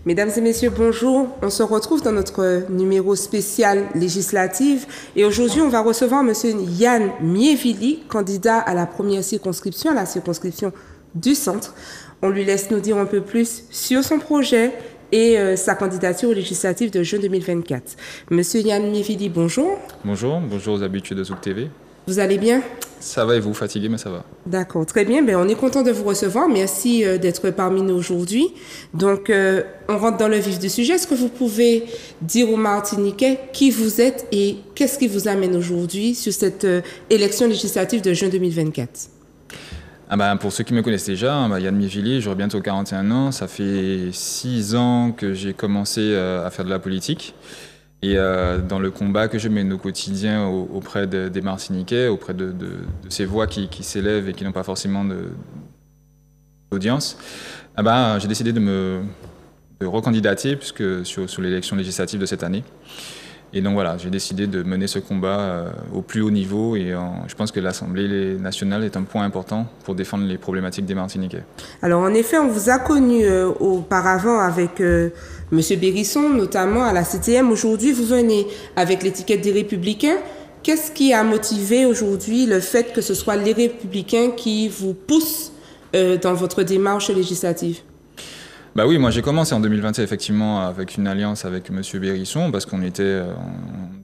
Mesdames et messieurs, bonjour. On se retrouve dans notre numéro spécial législative et aujourd'hui, on va recevoir monsieur Yann Miévili, candidat à la première circonscription, à la circonscription du Centre. On lui laisse nous dire un peu plus sur son projet et sa candidature aux législatives de juin 2024. Monsieur Yann Miévili, bonjour. Bonjour aux habitués de Zouk TV. Vous allez bien? Ça va et vous, fatigué, mais ça va. D'accord, très bien. On est content de vous recevoir. Merci d'être parmi nous aujourd'hui. Donc, on rentre dans le vif du sujet. Est-ce que vous pouvez dire aux Martiniquais qui vous êtes et qu'est-ce qui vous amène aujourd'hui sur cette élection législative de juin 2024? Pour ceux qui me connaissent déjà, Yann Miévili, j'aurai bientôt 41 ans. Ça fait 6 ans que j'ai commencé à faire de la politique. Et dans le combat que je mène au quotidien auprès des Martiniquais, auprès de ces voix qui s'élèvent et qui n'ont pas forcément d'audience, j'ai décidé de recandidater puisque sur l'élection législative de cette année. Et donc voilà, j'ai décidé de mener ce combat au plus haut niveau et je pense que l'Assemblée nationale est un point important pour défendre les problématiques des Martiniquais. Alors en effet, on vous a connu auparavant avec Monsieur Bérisson, notamment à la CTM. Aujourd'hui, vous venez avec l'étiquette des Républicains. Qu'est-ce qui a motivé aujourd'hui le fait que ce soit les Républicains qui vous poussent dans votre démarche législative? Oui, moi j'ai commencé en 2021 effectivement avec une alliance avec M. Bérisson parce qu'on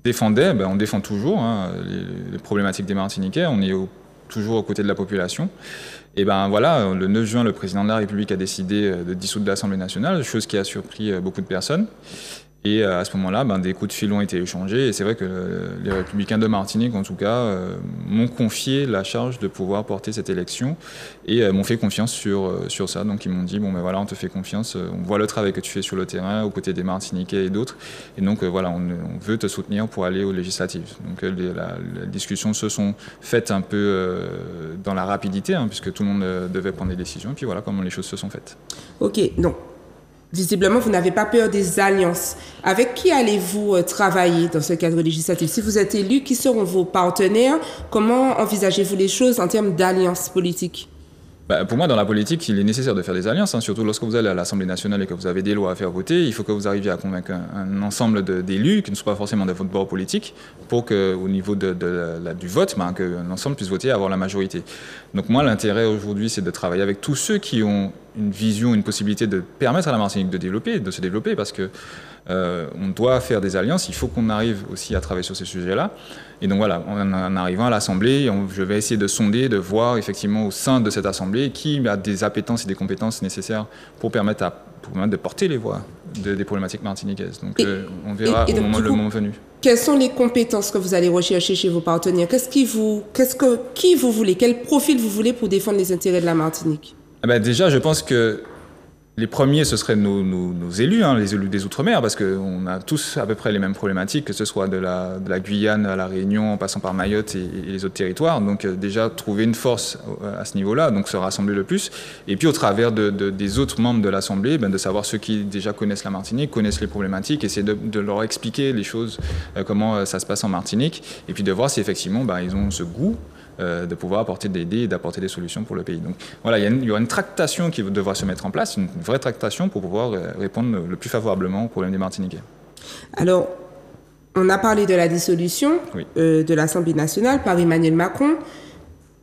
défendait, on défend toujours les problématiques des Martiniquais, on est toujours aux côtés de la population. Et voilà, le 9 juin, le président de la République a décidé de dissoudre l'Assemblée nationale, chose qui a surpris beaucoup de personnes. Et à ce moment-là, des coups de fil ont été échangés. Et c'est vrai que les Républicains de Martinique, en tout cas, m'ont confié la charge de pouvoir porter cette élection et m'ont fait confiance sur ça. Donc ils m'ont dit, voilà, on te fait confiance, on voit le travail que tu fais sur le terrain, aux côtés des Martiniquais et d'autres. Et donc voilà, on veut te soutenir pour aller aux législatives. Donc les discussions se sont faites un peu dans la rapidité, puisque tout le monde devait prendre des décisions. Et puis voilà comment les choses se sont faites. Ok, donc visiblement, vous n'avez pas peur des alliances. Avec qui allez-vous travailler dans ce cadre législatif? Si vous êtes élu, qui seront vos partenaires? Comment envisagez-vous les choses en termes d'alliances politiques? Pour moi, dans la politique, il est nécessaire de faire des alliances, surtout lorsque vous allez à l'Assemblée nationale et que vous avez des lois à faire voter. Il faut que vous arriviez à convaincre un ensemble d'élus qui ne sont pas forcément de votre bord politique pour qu'au niveau du vote, que l'ensemble puisse voter et avoir la majorité. Donc moi, l'intérêt aujourd'hui, c'est de travailler avec tous ceux qui ont une vision, une possibilité de permettre à la Martinique de se développer parce que on doit faire des alliances, il faut qu'on arrive aussi à travailler sur ces sujets-là. Et donc voilà, en arrivant à l'Assemblée, je vais essayer de sonder, de voir effectivement au sein de cette Assemblée qui a des appétences et des compétences nécessaires pour permettre de porter les voix des problématiques martiniquaises. Donc on verra le moment venu. Quelles sont les compétences que vous allez rechercher chez vos partenaires? Qui vous voulez? Quel profil vous voulez pour défendre les intérêts de la Martinique? Déjà, je pense que les premiers, ce seraient nos élus, les élus des Outre-mer, parce qu'on a tous à peu près les mêmes problématiques, que ce soit de la Guyane à la Réunion, en passant par Mayotte et les autres territoires. Donc déjà, trouver une force à ce niveau-là, donc se rassembler le plus. Et puis au travers des autres membres de l'Assemblée, de savoir ceux qui déjà connaissent la Martinique, connaissent les problématiques, essayer de leur expliquer les choses, comment ça se passe en Martinique, et puis de voir si effectivement ils ont ce goût de pouvoir apporter des idées et d'apporter des solutions pour le pays. Donc voilà, il y aura une tractation qui devra se mettre en place, une vraie tractation pour pouvoir répondre le plus favorablement aux problèmes des Martiniquais. Alors, on a parlé de la dissolution de l'Assemblée nationale par Emmanuel Macron.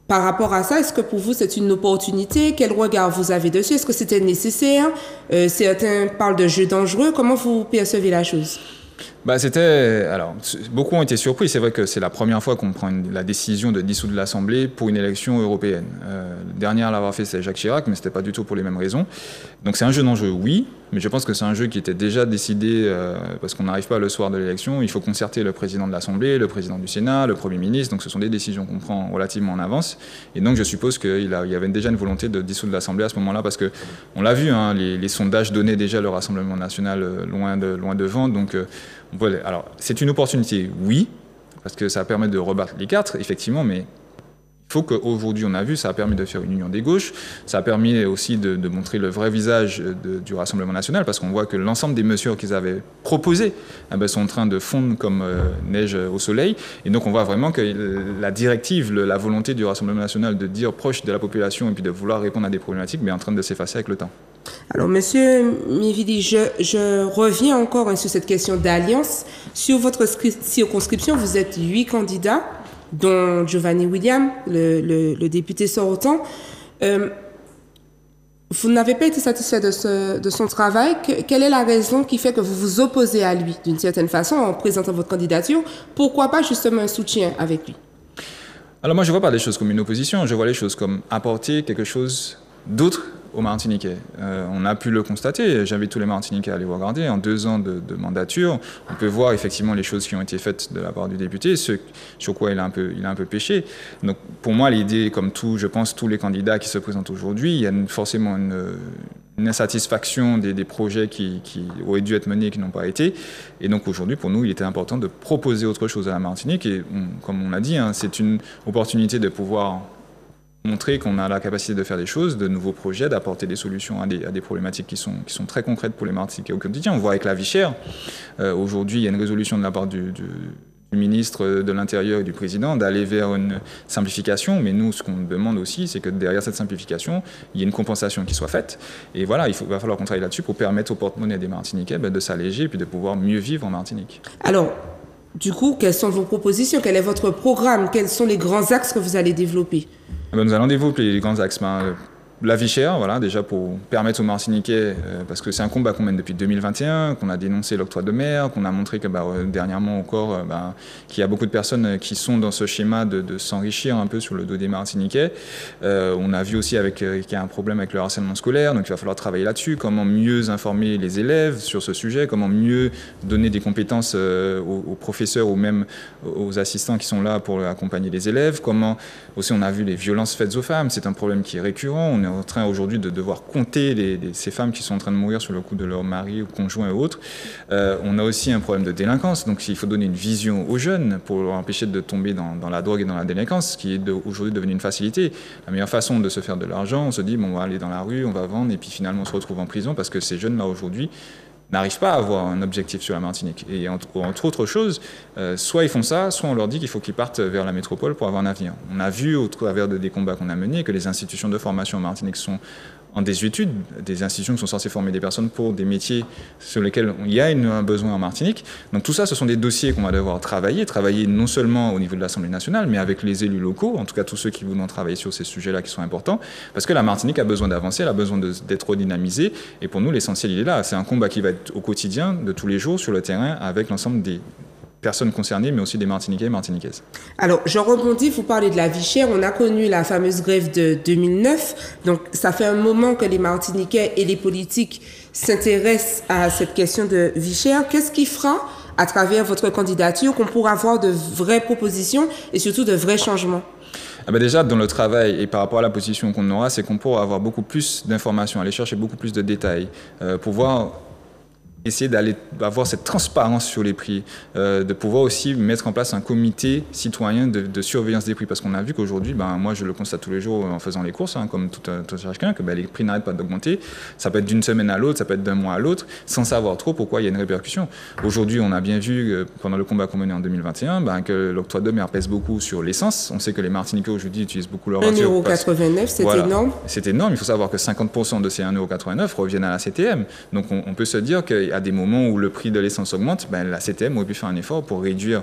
Par rapport à ça, est-ce que pour vous c'est une opportunité? Quel regard vous avez dessus? Est-ce que c'était nécessaire? Certains parlent de jeu dangereux. Comment vous percevez la chose? Beaucoup ont été surpris. C'est vrai que c'est la première fois qu'on prend la décision de dissoudre l'Assemblée pour une élection européenne. Le dernier à l'avoir fait, c'est Jacques Chirac, mais ce n'était pas du tout pour les mêmes raisons. Donc c'est un jeu d'enjeu, oui, mais je pense que c'est un jeu qui était déjà décidé parce qu'on n'arrive pas le soir de l'élection. Il faut concerter le président de l'Assemblée, le président du Sénat, le Premier ministre. Donc ce sont des décisions qu'on prend relativement en avance. Et donc je suppose qu'il y avait déjà une volonté de dissoudre l'Assemblée à ce moment-là, parce qu'on l'a vu, les sondages donnaient déjà le Rassemblement national loin devant. Donc voilà. Alors, c'est une opportunité, oui, parce que ça permet de rebattre les cartes, effectivement, mais il faut qu'aujourd'hui, on a vu, ça a permis de faire une union des gauches, ça a permis aussi de montrer le vrai visage du Rassemblement national, parce qu'on voit que l'ensemble des mesures qu'ils avaient proposées sont en train de fondre comme neige au soleil. Et donc, on voit vraiment que la directive, la volonté du Rassemblement national de dire proche de la population et puis de vouloir répondre à des problématiques, est en train de s'effacer avec le temps. Alors, Monsieur Miévili, je reviens encore sur cette question d'alliance. Sur votre circonscription, vous êtes 8 candidats, dont Giovanni William, le député sortant. Vous n'avez pas été satisfait de son travail. Quelle est la raison qui fait que vous vous opposez à lui, d'une certaine façon, en présentant votre candidature? Pourquoi pas justement un soutien avec lui? Alors moi, je ne vois pas les choses comme une opposition, je vois les choses comme apporter quelque chose d'autre aux Martiniquais. On a pu le constater, j'invite tous les Martiniquais à aller regarder. En 2 ans de mandature, on peut voir effectivement les choses qui ont été faites de la part du député, ce sur quoi il a un peu péché. Donc pour moi, l'idée, comme tout, je pense, tous les candidats qui se présentent aujourd'hui, il y a forcément une insatisfaction des projets qui auraient dû être menés et qui n'ont pas été. Et donc aujourd'hui, pour nous, il était important de proposer autre chose à la Martinique. Et comme on l'a dit, c'est une opportunité de pouvoir montrer qu'on a la capacité de faire des choses, de nouveaux projets, d'apporter des solutions à des problématiques qui sont très concrètes pour les Martiniquais au quotidien. On voit avec la vie chère. Aujourd'hui, il y a une résolution de la part du ministre de l'Intérieur et du président d'aller vers une simplification. Mais nous, ce qu'on demande aussi, c'est que derrière cette simplification, il y ait une compensation qui soit faite. Et voilà, va falloir qu'on travaille là-dessus pour permettre au porte-monnaie des Martiniquais de s'alléger et puis de pouvoir mieux vivre en Martinique. Alors, du coup, quelles sont vos propositions? Quel est votre programme? Quels sont les grands axes que vous allez développer? Nous allons développer les grands axes. La vie chère, voilà, déjà pour permettre aux Martiniquais, parce que c'est un combat qu'on mène depuis 2021, qu'on a dénoncé l'octroi de mer, qu'on a montré que dernièrement encore, qu'il y a beaucoup de personnes qui sont dans ce schéma de s'enrichir un peu sur le dos des Martiniquais. On a vu aussi qu'il y a un problème avec le harcèlement scolaire, donc il va falloir travailler là-dessus, comment mieux informer les élèves sur ce sujet, comment mieux donner des compétences aux professeurs ou même aux assistants qui sont là pour accompagner les élèves, comment aussi on a vu les violences faites aux femmes, c'est un problème qui est récurrent, on est en train aujourd'hui de devoir compter ces femmes qui sont en train de mourir sur le coup de leur mari ou conjoint et autres. On a aussi un problème de délinquance, donc il faut donner une vision aux jeunes pour leur empêcher de tomber dans la drogue et dans la délinquance, ce qui est aujourd'hui devenu une facilité. La meilleure façon de se faire de l'argent, on se dit, on va aller dans la rue, on va vendre, et puis finalement on se retrouve en prison parce que ces jeunes-là aujourd'hui n'arrivent pas à avoir un objectif sur la Martinique. Et entre autres choses, soit ils font ça, soit on leur dit qu'il faut qu'ils partent vers la métropole pour avoir un avenir. On a vu au travers des combats qu'on a menés que les institutions de formation en Martinique sont en désuétude, des institutions qui sont censées former des personnes pour des métiers sur lesquels il y a un besoin en Martinique. Donc tout ça, ce sont des dossiers qu'on va devoir travailler non seulement au niveau de l'Assemblée nationale, mais avec les élus locaux, en tout cas tous ceux qui voudront travailler sur ces sujets-là qui sont importants, parce que la Martinique a besoin d'avancer, elle a besoin d'être redynamisée, et pour nous, l'essentiel, il est là. C'est un combat qui va être au quotidien, de tous les jours, sur le terrain, avec l'ensemble des personnes concernées, mais aussi des Martiniquais et Martiniquaises. Alors, je rebondis, vous parlez de la vie chère. On a connu la fameuse grève de 2009. Donc, ça fait un moment que les Martiniquais et les politiques s'intéressent à cette question de vie chère. Qu'est-ce qui fera, à travers votre candidature, qu'on pourra avoir de vraies propositions et surtout de vrais changements? Déjà, dans le travail et par rapport à la position qu'on aura, c'est qu'on pourra avoir beaucoup plus d'informations, aller chercher beaucoup plus de détails, pouvoir essayer d'avoir cette transparence sur les prix, de pouvoir aussi mettre en place un comité citoyen de surveillance des prix, parce qu'on a vu qu'aujourd'hui, moi je le constate tous les jours en faisant les courses, comme tout chacun, que les prix n'arrêtent pas d'augmenter. Ça peut être d'une semaine à l'autre, ça peut être d'un mois à l'autre, sans savoir trop pourquoi il y a une répercussion. Aujourd'hui, on a bien vu pendant le combat qu'on menait en 2021 que l'octroi de mer pèse beaucoup sur l'essence. On sait que les Martiniquais aujourd'hui utilisent beaucoup leur voiture. 1,89 €, c'est énorme. C'est énorme. Il faut savoir que 50% de ces 1,89 € reviennent à la CTM. Donc on peut se dire que à des moments où le prix de l'essence augmente, la CTM aurait pu faire un effort pour réduire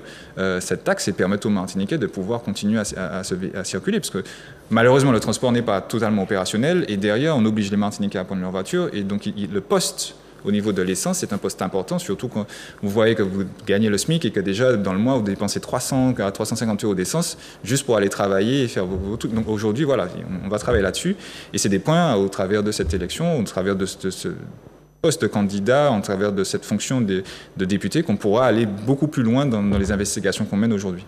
cette taxe et permettre aux Martiniquais de pouvoir continuer à circuler. Parce que malheureusement, le transport n'est pas totalement opérationnel et derrière, on oblige les Martiniquais à prendre leur voiture. Et donc, le poste au niveau de l'essence, c'est un poste important, surtout quand vous voyez que vous gagnez le SMIC et que déjà, dans le mois, vous dépensez 300 à 350 € d'essence juste pour aller travailler et faire vos trucs. Donc aujourd'hui, voilà, on va travailler là-dessus. Et c'est des points au travers de cette élection, au travers de ce poste de candidat, en travers de cette fonction de député, qu'on pourra aller beaucoup plus loin dans les investigations qu'on mène aujourd'hui.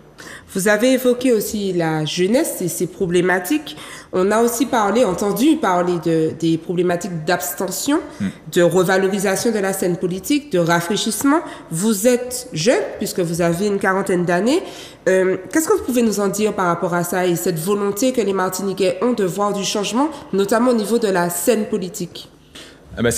Vous avez évoqué aussi la jeunesse et ses problématiques. On a aussi entendu parler des problématiques d'abstention, de revalorisation de la scène politique, de rafraîchissement. Vous êtes jeune, puisque vous avez une 40aine d'années. Qu'est-ce que vous pouvez nous en dire par rapport à ça et cette volonté que les Martiniquais ont de voir du changement, notamment au niveau de la scène politique?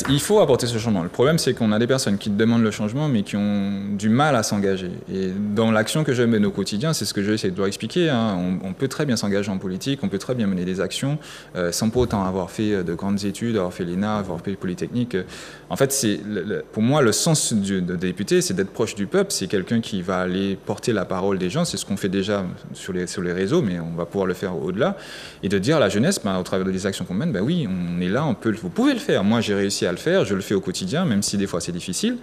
Il faut apporter ce changement. Le problème, c'est qu'on a des personnes qui demandent le changement, mais qui ont du mal à s'engager. Et dans l'action que je mène au quotidien, c'est ce que j'essaie de leur expliquer. Hein. On peut très bien s'engager en politique, on peut très bien mener des actions, sans pour autant avoir fait de grandes études, avoir fait l'ENA, avoir fait Polytechnique. En fait, pour moi, le sens de député, c'est d'être proche du peuple. C'est quelqu'un qui va aller porter la parole des gens. C'est ce qu'on fait déjà sur les réseaux, mais on va pouvoir le faire au-delà. Et de dire à la jeunesse, au travers des actions qu'on mène, oui, on est là, vous pouvez le faire. Moi, j'ai réussi à le faire, je le fais au quotidien, même si des fois c'est difficile,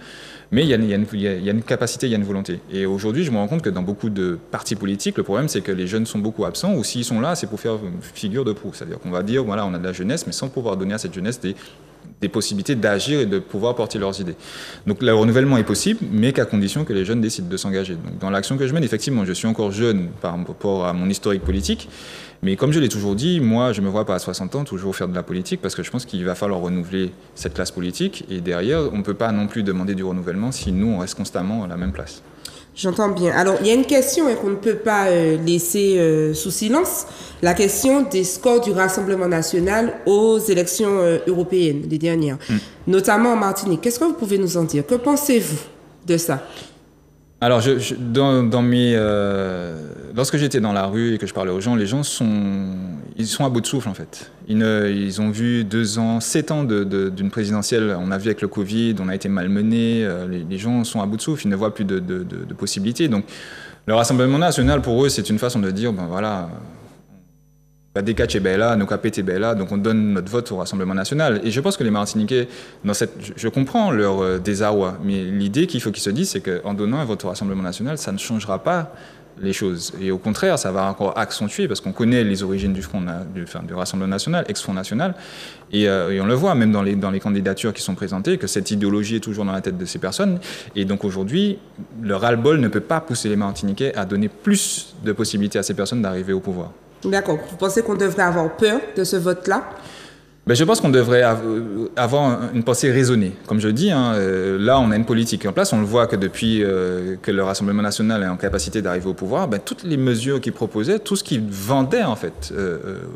mais il y a une capacité, il y a une volonté. Et aujourd'hui, je me rends compte que dans beaucoup de partis politiques, le problème c'est que les jeunes sont beaucoup absents, ou s'ils sont là, c'est pour faire figure de proue. C'est-à-dire qu'on va dire, voilà, on a de la jeunesse, mais sans pouvoir donner à cette jeunesse des possibilités d'agir et de pouvoir porter leurs idées. Donc le renouvellement est possible, mais qu'à condition que les jeunes décident de s'engager. Donc dans l'action que je mène, effectivement, je suis encore jeune par rapport à mon historique politique, mais comme je l'ai toujours dit, moi, je ne me vois pas à 60 ans toujours faire de la politique, parce que je pense qu'il va falloir renouveler cette classe politique, et derrière, on ne peut pas non plus demander du renouvellement si nous, on reste constamment à la même place. J'entends bien. Alors, il y a une question qu'on ne peut pas laisser sous silence, la question des scores du Rassemblement national aux élections européennes, les dernières, notamment en Martinique. Qu'est-ce que vous pouvez nous en dire? Que pensez-vous de ça? Alors, lorsque j'étais dans la rue et que je parlais aux gens, les gens sont à bout de souffle, en fait. Ils ont vu 2 ans, 7 ans d'une présidentielle. On a vu avec le Covid, on a été malmenés. Les gens sont à bout de souffle, ils ne voient plus de possibilités. Donc, le Rassemblement national, pour eux, c'est une façon de dire, voilà, Badeka Bella, Nokapete Bella, donc on donne notre vote au Rassemblement national. Et je pense que les Martiniquais, je comprends leur désarroi, mais l'idée qu'il faut qu'ils se disent, c'est qu'en donnant un vote au Rassemblement national, ça ne changera pas les choses. Et au contraire, ça va encore accentuer, parce qu'on connaît les origines du Rassemblement national, ex-Front national, et on le voit même dans les candidatures qui sont présentées, que cette idéologie est toujours dans la tête de ces personnes. Et donc aujourd'hui, le ras-le-bol ne peut pas pousser les Martiniquais à donner plus de possibilités à ces personnes d'arriver au pouvoir. D'accord. Vous pensez qu'on devrait avoir peur de ce vote-là? Je pense qu'on devrait avoir une pensée raisonnée. Comme je dis, là, on a une politique en place. On le voit que depuis que le Rassemblement national est en capacité d'arriver au pouvoir, toutes les mesures qu'il proposait, tout ce qu'il vendait en fait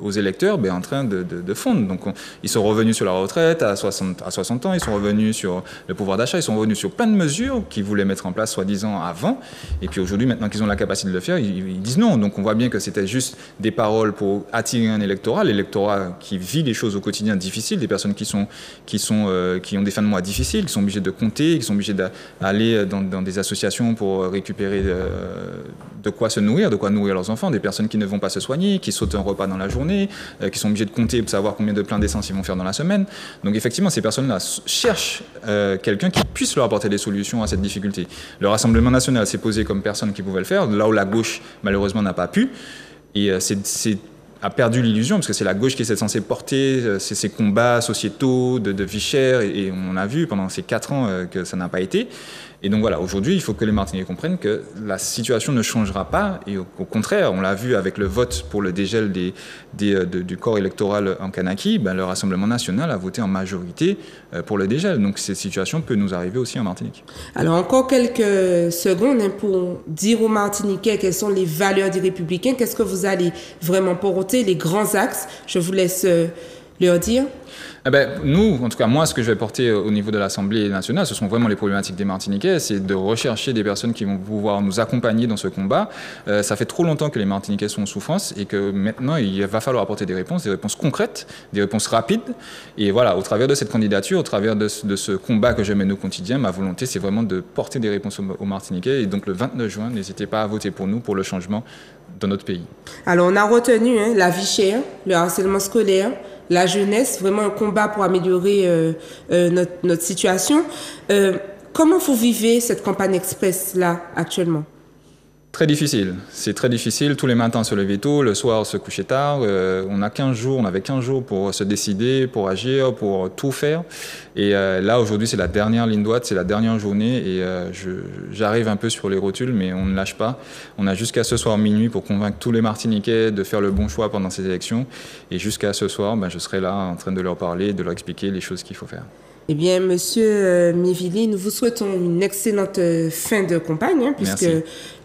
aux électeurs, est en train de fondre. Donc, ils sont revenus sur la retraite à 60 ans, ils sont revenus sur le pouvoir d'achat, ils sont revenus sur plein de mesures qu'ils voulaient mettre en place soi-disant avant. Et puis aujourd'hui, maintenant qu'ils ont la capacité de le faire, ils disent non. Donc, on voit bien que c'était juste des paroles pour attirer un électorat, l'électorat qui vit les choses au quotidien difficiles, des personnes qui ont des fins de mois difficiles, qui sont obligées de compter, qui sont obligées d'aller dans des associations pour récupérer de quoi se nourrir, de quoi nourrir leurs enfants, des personnes qui ne vont pas se soigner, qui sautent un repas dans la journée, qui sont obligées de compter pour savoir combien de pleins d'essence ils vont faire dans la semaine. Donc effectivement, ces personnes-là cherchent quelqu'un qui puisse leur apporter des solutions à cette difficulté. Le Rassemblement national s'est posé comme personne qui pouvait le faire, là où la gauche, malheureusement, n'a pas pu. Et a perdu l'illusion, parce que c'est la gauche qui est censée porter ces combats sociétaux de vie chère, et on a vu pendant ces 4 ans que ça n'a pas été. Et donc voilà, aujourd'hui, il faut que les Martiniquais comprennent que la situation ne changera pas, et au contraire, on l'a vu avec le vote pour le dégel du corps électoral en Kanaki, le Rassemblement national a voté en majorité pour le dégel. Donc cette situation peut nous arriver aussi en Martinique. Alors encore quelques secondes pour dire aux Martiniquais quelles sont les valeurs des Républicains, qu'est-ce que vous allez vraiment porter, les grands axes, je vous laisse leur dire. Nous, en tout cas moi, ce que je vais porter au niveau de l'Assemblée nationale, ce sont vraiment les problématiques des Martiniquais, c'est de rechercher des personnes qui vont pouvoir nous accompagner dans ce combat. Ça fait trop longtemps que les Martiniquais sont en souffrance, et que maintenant il va falloir apporter des réponses concrètes, des réponses rapides. Et voilà, au travers de cette candidature, au travers de ce combat que je mène au quotidien, ma volonté c'est vraiment de porter des réponses aux Martiniquais. Et donc le 29 juin, n'hésitez pas à voter pour nous, pour le changement dans notre pays. Alors on a retenu la vie chère, le harcèlement scolaire, la jeunesse, vraiment un combat pour améliorer notre situation. Comment vous vivez cette campagne express-là actuellement? Très difficile. C'est très difficile. Tous les matins se lever tôt, le soir se coucher tard. On avait 15 jours pour se décider, pour agir, pour tout faire. Et là, aujourd'hui, c'est la dernière ligne droite, c'est la dernière journée. Et j'arrive un peu sur les rotules, mais on ne lâche pas. On a jusqu'à ce soir minuit pour convaincre tous les Martiniquais de faire le bon choix pendant ces élections. Et jusqu'à ce soir, je serai là en train de leur parler, de leur expliquer les choses qu'il faut faire. Eh bien, Monsieur Miévili, nous vous souhaitons une excellente fin de campagne, hein, puisque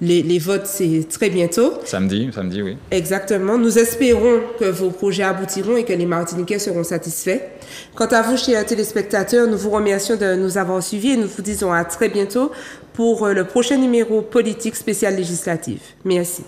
les votes, c'est très bientôt. Samedi, oui. Exactement. Nous espérons que vos projets aboutiront et que les Martiniquais seront satisfaits. Quant à vous, chers téléspectateurs, nous vous remercions de nous avoir suivis et nous vous disons à très bientôt pour le prochain numéro politique spécial législative. Merci.